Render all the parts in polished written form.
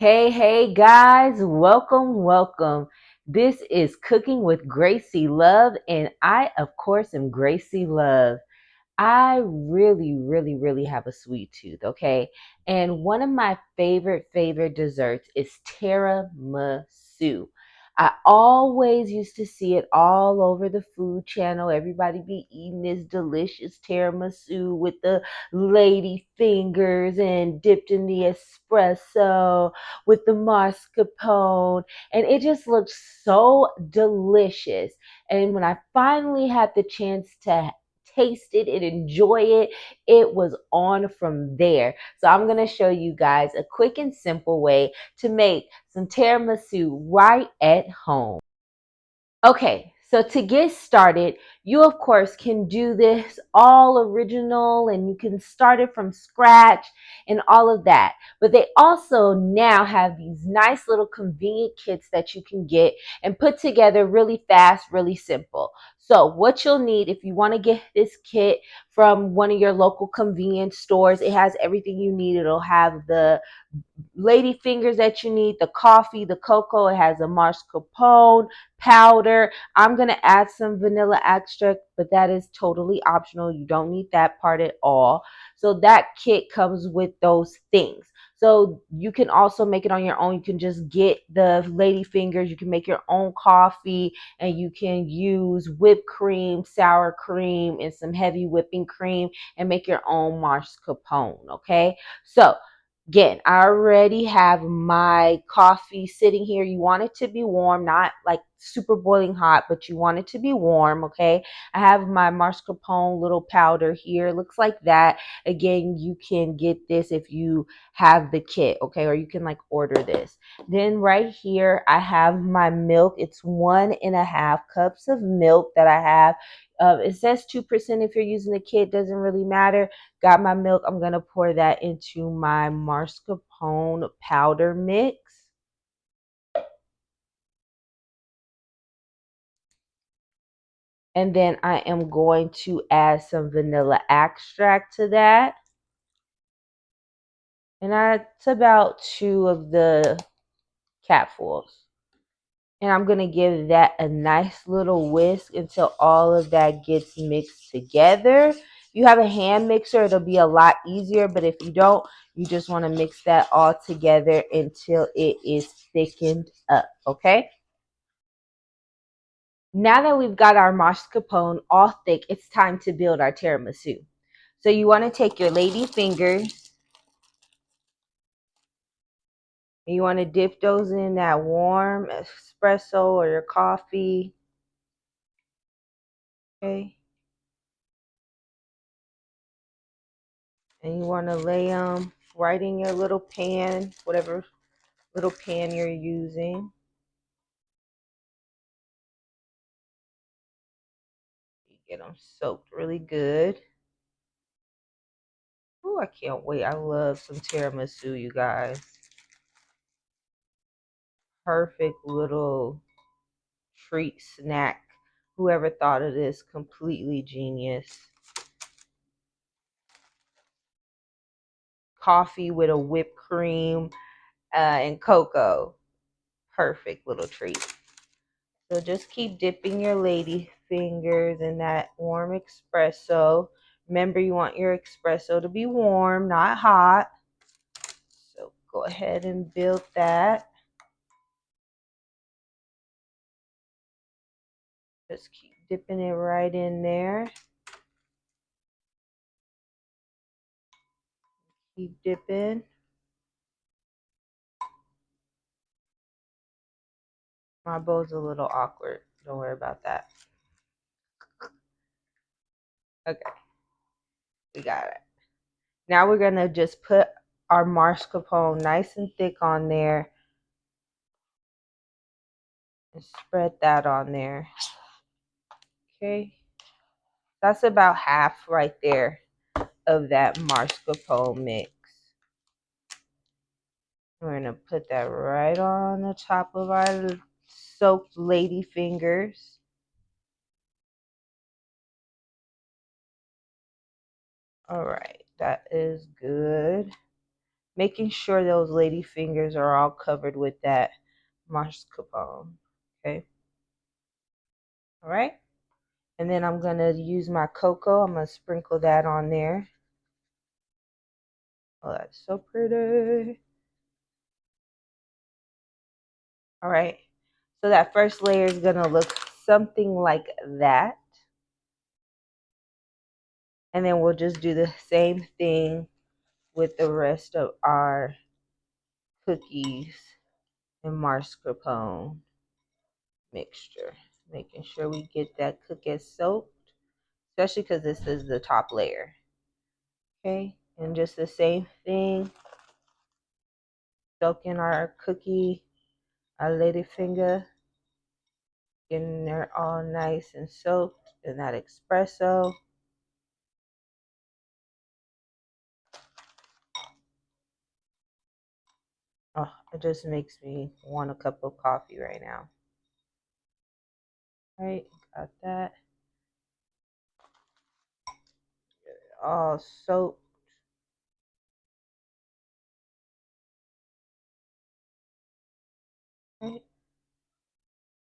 Hey guys, welcome. This is Cooking with Gracie Love, and I, of course, am Gracie Love. I really have a sweet tooth, okay? And one of my favorite desserts is tiramisu. I always used to see it all over the food channel. Everybody be eating this delicious tiramisu with the lady fingers and dipped in the espresso with the mascarpone. And it just looked so delicious. And when I finally had the chance to taste it and enjoy it, it was on from there. So I'm going to show you guys a quick and simple way to make some tiramisu right at home. Okay, so to get started, you of course can do this all original and you can start it from scratch and all of that. But they also now have these nice little convenient kits that you can get and put together really fast, really simple. So what you'll need if you want to get this kit from one of your local convenience stores, it has everything you need. It'll have the lady fingers that you need, the coffee, the cocoa. It has a mascarpone powder. I'm going to add some vanilla extract, but that is totally optional. You don't need that part at all. So that kit comes with those things. So you can also make it on your own. You can just get the lady fingers. You can make your own coffee and you can use whipped cream, sour cream, and some heavy whipping cream and make your own mascarpone. Okay. So again, I already have my coffee sitting here. You want it to be warm, not like super boiling hot, but you want it to be warm, okay? I have my mascarpone little powder here. It looks like that. Again, you can get this if you have the kit, okay? Or you can like order this. Then right here, I have my milk. It's 1.5 cups of milk that I have. It says 2% if you're using the kit. Doesn't really matter. Got my milk. I'm going to pour that into my mascarpone powder mix. And then I am going to add some vanilla extract to that. And that's about 2 of the capfuls. And I'm going to give that a nice little whisk until all of that gets mixed together. If you have a hand mixer, it'll be a lot easier. But if you don't, you just want to mix that all together until it is thickened up. Okay. Now that we've got our mascarpone all thick, it's time to build our tiramisu. So you want to take your lady fingers and you want to dip those in that warm espresso or your coffee. Okay. And you want to lay them right in your little pan, whatever little pan you're using. You get them soaked really good. Oh, I can't wait. I love some tiramisu, you guys. Perfect little treat snack. Whoever thought of this, completely genius. Coffee with a whipped cream and cocoa. Perfect little treat. So just keep dipping your lady fingers in that warm espresso. Remember, you want your espresso to be warm, not hot. So go ahead and build that. Just keep dipping it right in there. Keep dipping. My bowl's a little awkward. Don't worry about that. Okay, we got it. Now we're going to just put our mascarpone nice and thick on there and spread that on there. Okay, that's about half right there of that mascarpone mix. We're going to put that right on the top of our soaked lady fingers. All right, that is good. making sure those lady fingers are all covered with that mascarpone. Okay. All right. And then I'm going to use my cocoa. I'm going to sprinkle that on there. Oh, that's so pretty. All right. So that first layer is going to look something like that. And then we'll just do the same thing with the rest of our cookies and mascarpone mixture. Making sure we get that cookie soaked, especially because this is the top layer. Okay. And just the same thing. Soak in our cookie, our ladyfinger. Getting there all nice and soaked in that espresso. Oh, it just makes me want a cup of coffee right now. All right, got that. All soaked. Right.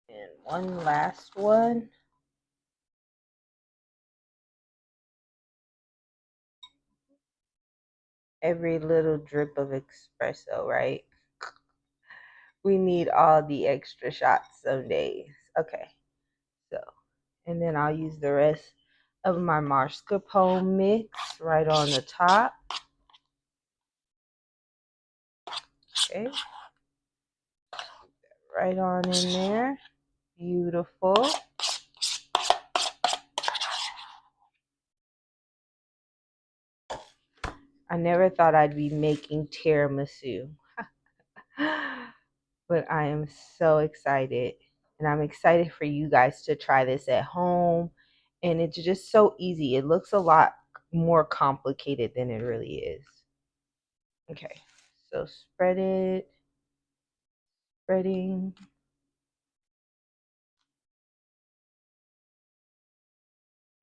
And one last one. Every little drip of espresso, right? We need all the extra shots some days. Okay, so, and then I'll use the rest of my mascarpone mix right on the top. Okay, right on in there. Beautiful. I never thought I'd be making tiramisu, but I am so excited. And I'm excited for you guys to try this at home. And it's just so easy. It looks a lot more complicated than it really is. Okay, so spread it, spreading.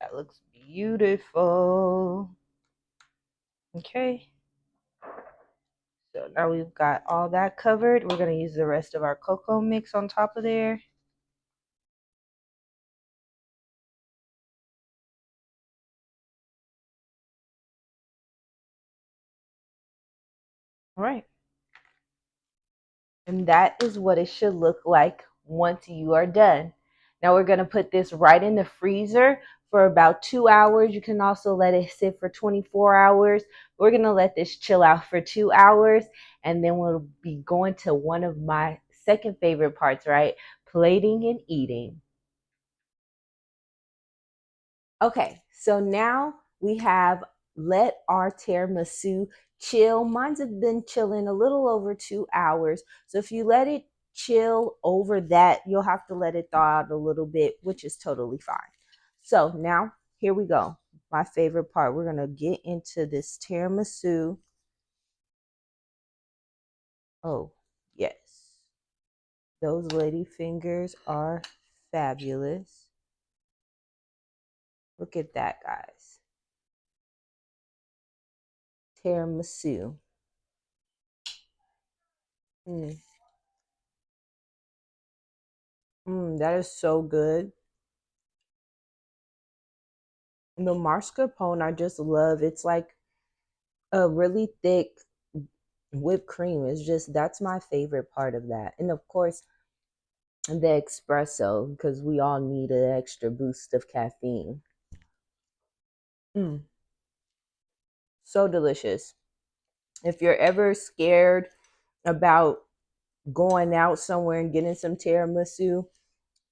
That looks beautiful. Okay, so now we've got all that covered. We're going to use the rest of our cocoa mix on top of there. All right. And that is what it should look like once you are done. Now we're going to put this right in the freezer for about 2 hours. You can also let it sit for 24 hours. We're going to let this chill out for 2 hours. And then we'll be going to one of my second favorite parts, right? Plating and eating. Okay, so now we have let our tiramisu chill. Mine's have been chilling a little over 2 hours. So if you let it chill over that, you'll have to let it thaw out a little bit, which is totally fine. So now here we go. My favorite part. We're gonna get into this tiramisu. Oh, yes. Those lady fingers are fabulous. Look at that, guys. Tiramisu. Mm. That is so good. The mascarpone, I just love. It's like a really thick whipped cream. It's just that's my favorite part of that. And of course, the espresso because we all need an extra boost of caffeine. Mm, so delicious. If you're ever scared about going out somewhere and getting some tiramisu,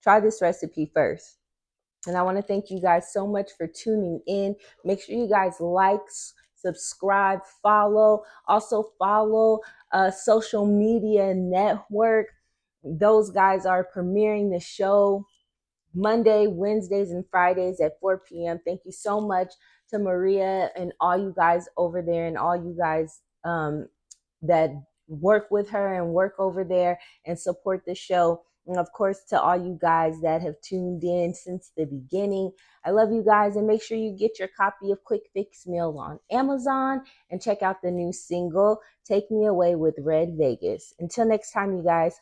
try this recipe first. And I want to thank you guys so much for tuning in. Make sure you guys like, subscribe, follow. Also follow Social Media Network. Those guys are premiering the show Monday, Wednesdays, and Fridays at 4 p.m. Thank you so much to Maria and all you guys over there and all you guys that work with her and work over there and support the show. And of course, to all you guys that have tuned in since the beginning, I love you guys. And make sure you get your copy of Quick Fix Meals on Amazon and check out the new single, Take Me Away with Red Vegas. Until next time, you guys.